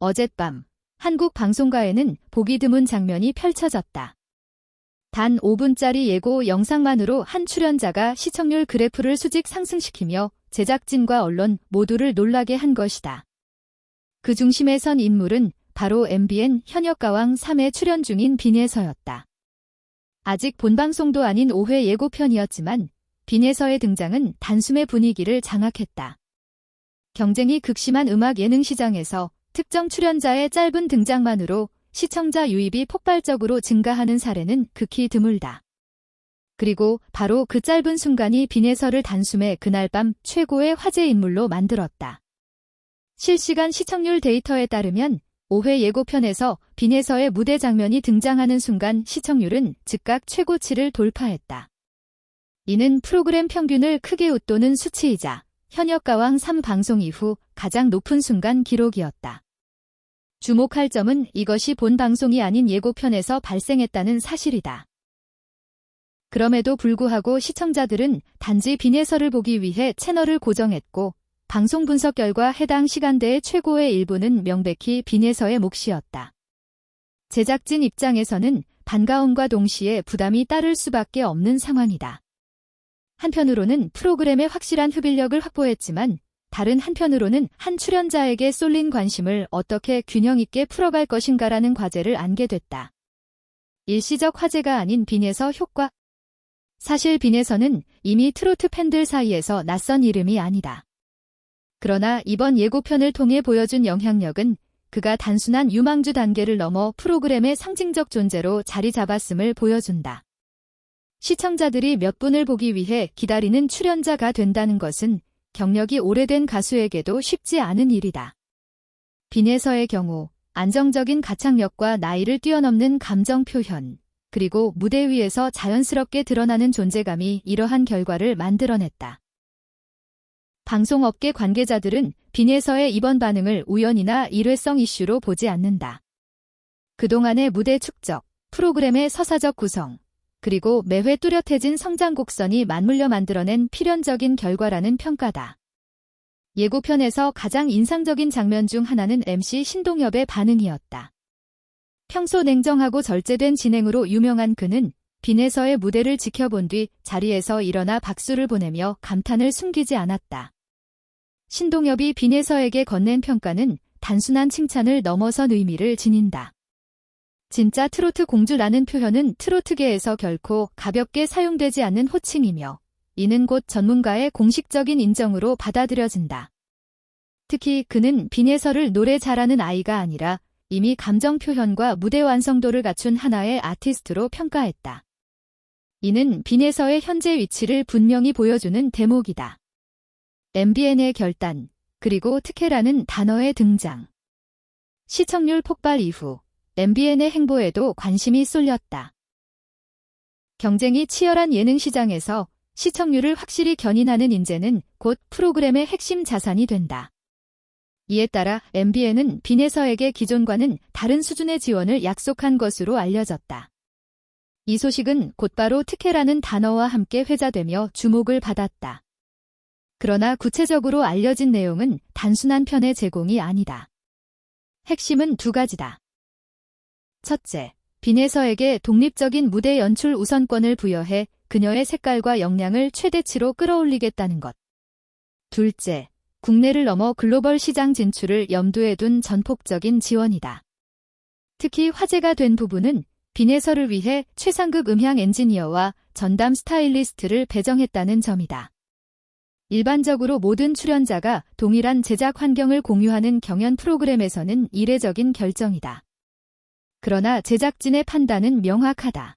어젯밤 한국 방송가에는 보기 드문 장면이 펼쳐졌다. 단 5분짜리 예고 영상만으로 한 출연자가 시청률 그래프를 수직 상승시키며 제작진과 언론 모두를 놀라게 한 것이다. 그 중심에 선 인물은 바로 MBN 현역가왕 3에 출연 중인 빈에서였다. 아직 본방송도 아닌 5회 예고편이었지만 빈에서의 등장은 단숨에 분위기를 장악했다. 경쟁이 극심한 음악 예능 시장에서 특정 출연자의 짧은 등장만으로 시청자 유입이 폭발적으로 증가하는 사례는 극히 드물다. 그리고 바로 그 짧은 순간이 빈에서를 단숨에 그날 밤 최고의 화제 인물로 만들었다. 실시간 시청률 데이터에 따르면 5회 예고편에서 빈에서의 무대 장면이 등장하는 순간 시청률은 즉각 최고치를 돌파했다. 이는 프로그램 평균을 크게 웃도는 수치이자 현역가왕 3 방송 이후 가장 높은 순간 기록이었다. 주목할 점은 이것이 본 방송이 아닌 예고편에서 발생했다는 사실이다. 그럼에도 불구하고 시청자들은 단지 빈에서를 보기 위해 채널을 고정했고 방송 분석 결과 해당 시간대의 최고의 일부는 명백히 빈에서의 몫이었다. 제작진 입장에서는 반가움과 동시에 부담이 따를 수밖에 없는 상황이다. 한편으로는 프로그램의 확실한 흡입력을 확보했지만 다른 한편으로는 한 출연자에게 쏠린 관심을 어떻게 균형 있게 풀어갈 것인가라는 과제를 안게 됐다. 일시적 화제가 아닌 빈에서 효과. 사실 빈에서는 이미 트로트 팬들 사이에서 낯선 이름이 아니다. 그러나 이번 예고편을 통해 보여준 영향력은 그가 단순한 유망주 단계를 넘어 프로그램의 상징적 존재로 자리 잡았음을 보여준다. 시청자들이 몇 분을 보기 위해 기다리는 출연자가 된다는 것은 경력이 오래된 가수에게도 쉽지 않은 일이다. 빈에서의 경우 안정적인 가창력과 나이를 뛰어넘는 감정 표현, 그리고 무대 위에서 자연스럽게 드러나는 존재감이 이러한 결과를 만들어냈다. 방송업계 관계자들은 빈에서의 이번 반응을 우연이나 일회성 이슈로 보지 않는다. 그동안의 무대 축적, 프로그램의 서사적 구성, 그리고 매회 뚜렷해진 성장 곡선이 맞물려 만들어낸 필연적인 결과라는 평가다. 예고편에서 가장 인상적인 장면 중 하나는 MC 신동엽의 반응이었다. 평소 냉정하고 절제된 진행으로 유명한 그는 빈에서의 무대를 지켜본 뒤 자리에서 일어나 박수를 보내며 감탄을 숨기지 않았다. 신동엽이 빈에서에게 건넨 평가는 단순한 칭찬을 넘어선 의미를 지닌다. 진짜 트로트 공주라는 표현은 트로트계에서 결코 가볍게 사용되지 않는 호칭이며 이는 곧 전문가의 공식적인 인정으로 받아들여진다. 특히 그는 빈에서를 노래 잘하는 아이가 아니라 이미 감정 표현과 무대 완성도를 갖춘 하나의 아티스트로 평가했다. 이는 빈에서의 현재 위치를 분명히 보여주는 대목이다. MBN의 결단, 그리고 특혜라는 단어의 등장. 시청률 폭발 이후 MBN의 행보에도 관심이 쏠렸다. 경쟁이 치열한 예능 시장에서 시청률을 확실히 견인하는 인재는 곧 프로그램의 핵심 자산이 된다. 이에 따라 MBN은 빈에서에게 기존과는 다른 수준의 지원을 약속한 것으로 알려졌다. 이 소식은 곧바로 특혜라는 단어와 함께 회자되며 주목을 받았다. 그러나 구체적으로 알려진 내용은 단순한 편의 제공이 아니다. 핵심은 두 가지다. 첫째, 빈에서에게 독립적인 무대 연출 우선권을 부여해 그녀의 색깔과 역량을 최대치로 끌어올리겠다는 것. 둘째, 국내를 넘어 글로벌 시장 진출을 염두에 둔 전폭적인 지원이다. 특히 화제가 된 부분은 빈에서를 위해 최상급 음향 엔지니어와 전담 스타일리스트를 배정했다는 점이다. 일반적으로 모든 출연자가 동일한 제작 환경을 공유하는 경연 프로그램에서는 이례적인 결정이다. 그러나 제작진의 판단은 명확하다.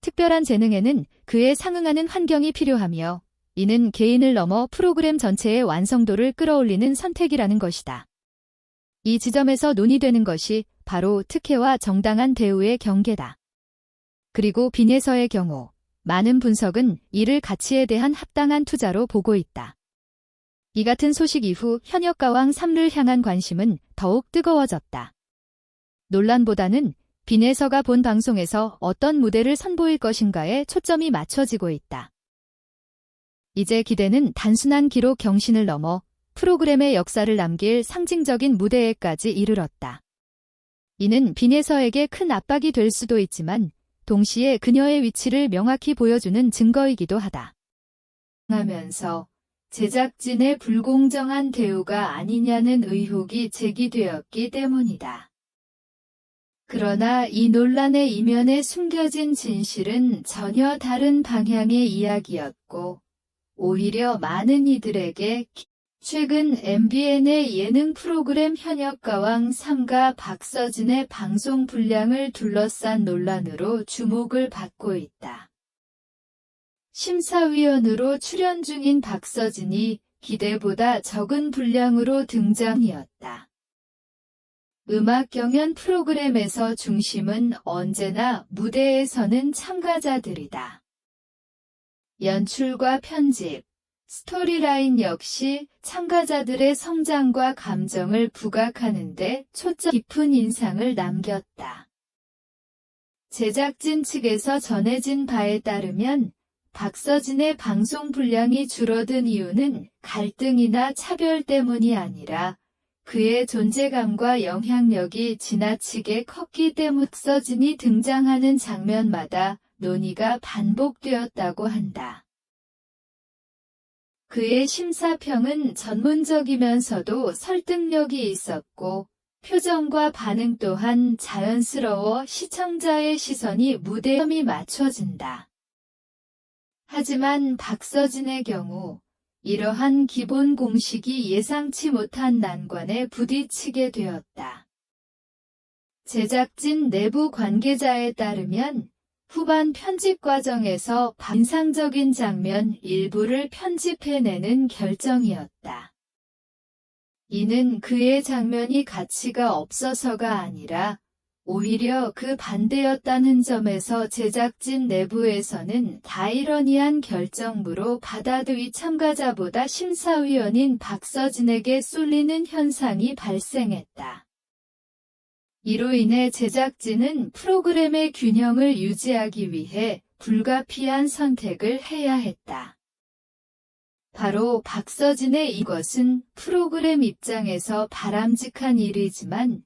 특별한 재능에는 그에 상응하는 환경이 필요하며 이는 개인을 넘어 프로그램 전체의 완성도를 끌어올리는 선택이라는 것이다. 이 지점에서 논의되는 것이 바로 특혜와 정당한 대우의 경계다. 그리고 빈에서의 경우 많은 분석은 이를 가치에 대한 합당한 투자로 보고 있다. 이 같은 소식 이후 현역가왕 3를 향한 관심은 더욱 뜨거워졌다. 논란보다는 빈에서가 본 방송에서 어떤 무대를 선보일 것인가에 초점이 맞춰지고 있다. 이제 기대는 단순한 기록 경신을 넘어 프로그램의 역사를 남길 상징적인 무대에까지 이르렀다. 이는 빈예서에게 큰 압박이 될 수도 있지만 동시에 그녀의 위치를 명확히 보여주는 증거이기도 하다. 하면서 제작진의 불공정한 대우가 아니냐는 의혹이 제기되었기 때문이다. 그러나 이 논란의 이면에 숨겨진 진실은 전혀 다른 방향의 이야기였고, 오히려 많은 이들에게 최근 MBN의 예능 프로그램 현역가왕 3가 박서진의 방송 분량을 둘러싼 논란으로 주목을 받고 있다. 심사위원으로 출연 중인 박서진이 기대보다 적은 분량으로 등장이었다. 음악 경연 프로그램에서 중심은 언제나 무대에 서는 참가자들이다. 연출과 편집, 스토리라인 역시 참가자들의 성장과 감정을 부각하는 데 초점 깊은 인상을 남겼다. 제작진 측에서 전해진 바에 따르면 박서진의 방송 분량이 줄어든 이유는 갈등이나 차별 때문이 아니라 그의 존재감과 영향력이 지나치게 컸기 때문. 박서진이 등장하는 장면마다 논의가 반복되었다고 한다. 그의 심사평은 전문적이면서도 설득력이 있었고 표정과 반응 또한 자연스러워 시청자의 시선이 무대에 맞춰진다. 하지만 박서진의 경우 이러한 기본 공식이 예상치 못한 난관에 부딪히게 되었다. 제작진 내부 관계자에 따르면 후반 편집 과정에서 인상적인 장면 일부를 편집해내는 결정이었다. 이는 그의 장면이 가치가 없어서가 아니라 오히려 그 반대였다는 점에서 제작진 내부에서는 다이러니한 결정으로 받아들이 참가자보다 심사위원인 박서진에게 쏠리는 현상이 발생했다. 이로 인해 제작진은 프로그램의 균형을 유지하기 위해 불가피한 선택을 해야 했다. 바로 박서진의 이것은 프로그램 입장에서 바람직한 일이지만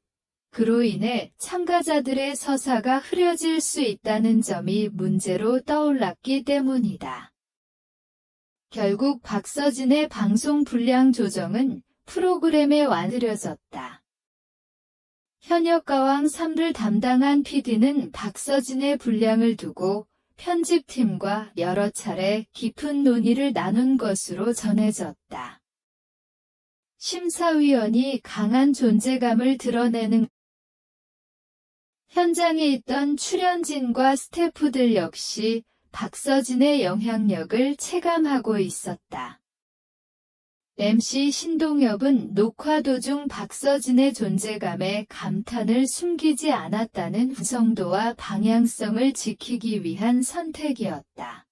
그로 인해 참가자들의 서사가 흐려질 수 있다는 점이 문제로 떠올랐기 때문이다. 결국 박서진의 방송 분량 조정은 프로그램에 완들여졌다. 현역가왕 3를 담당한 PD는 박서진의 분량을 두고 편집팀과 여러 차례 깊은 논의를 나눈 것으로 전해졌다. 심사위원이 강한 존재감을 드러내는 현장에 있던 출연진과 스태프들 역시 박서진의 영향력을 체감하고 있었다. MC 신동엽은 녹화 도중 박서진의 존재감에 감탄을 숨기지 않았다는 정도와 방향성을 지키기 위한 선택이었다.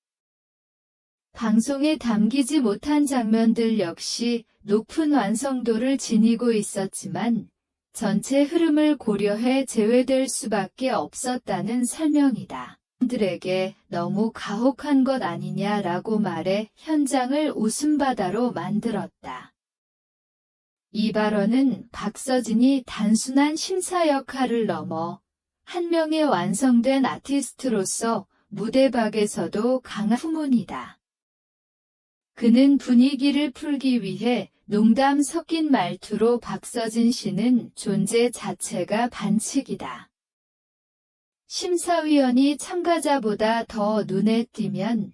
방송에 담기지 못한 장면들 역시 높은 완성도를 지니고 있었지만 전체 흐름을 고려해 제외될 수밖에 없었다는 설명이다. 들에게 너무 가혹한 것 아니냐라고 말해 현장을 웃음바다로 만들었다. 이 발언은 박서진이 단순한 심사 역할을 넘어 한 명의 완성된 아티스트로서 무대박에서도 강한 후문이다. 그는 분위기를 풀기 위해 농담 섞인 말투로 박서진 씨는 존재 자체가 반칙이다. 심사위원이 참가자보다 더 눈에 띄면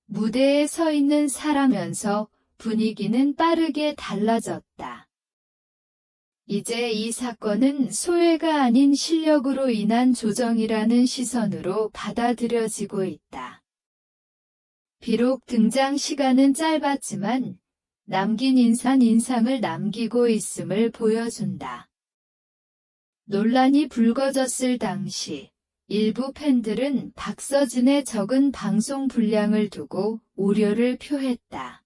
무대에 서 있는 사람이면서 분위기는 빠르게 달라졌다. 이제 이 사건은 소외가 아닌 실력으로 인한 조정이라는 시선으로 받아들여지고 있다. 비록 등장 시간은 짧았지만 남긴 인상을 남기고 있음을 보여준다. 논란이 불거졌을 당시 일부 팬들은 박서진의 적은 방송 분량을 두고 우려를 표했다.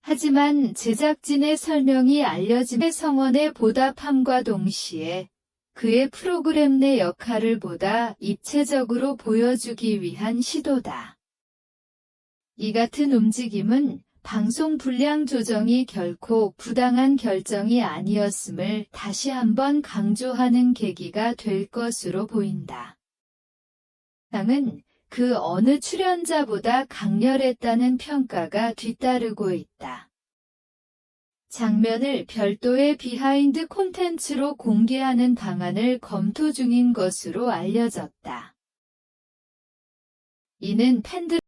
하지만 제작진의 설명이 알려짐의 성원에 보답함과 동시에 그의 프로그램 내 역할을 보다 입체적으로 보여주기 위한 시도다. 이 같은 움직임은 방송 분량 조정이 결코 부당한 결정이 아니었음을 다시 한번 강조하는 계기가 될 것으로 보인다. 당은 그 어느 출연자보다 강렬했다는 평가가 뒤따르고 있다. 장면을 별도의 비하인드 콘텐츠로 공개하는 방안을 검토 중인 것으로 알려졌다. 이는 팬들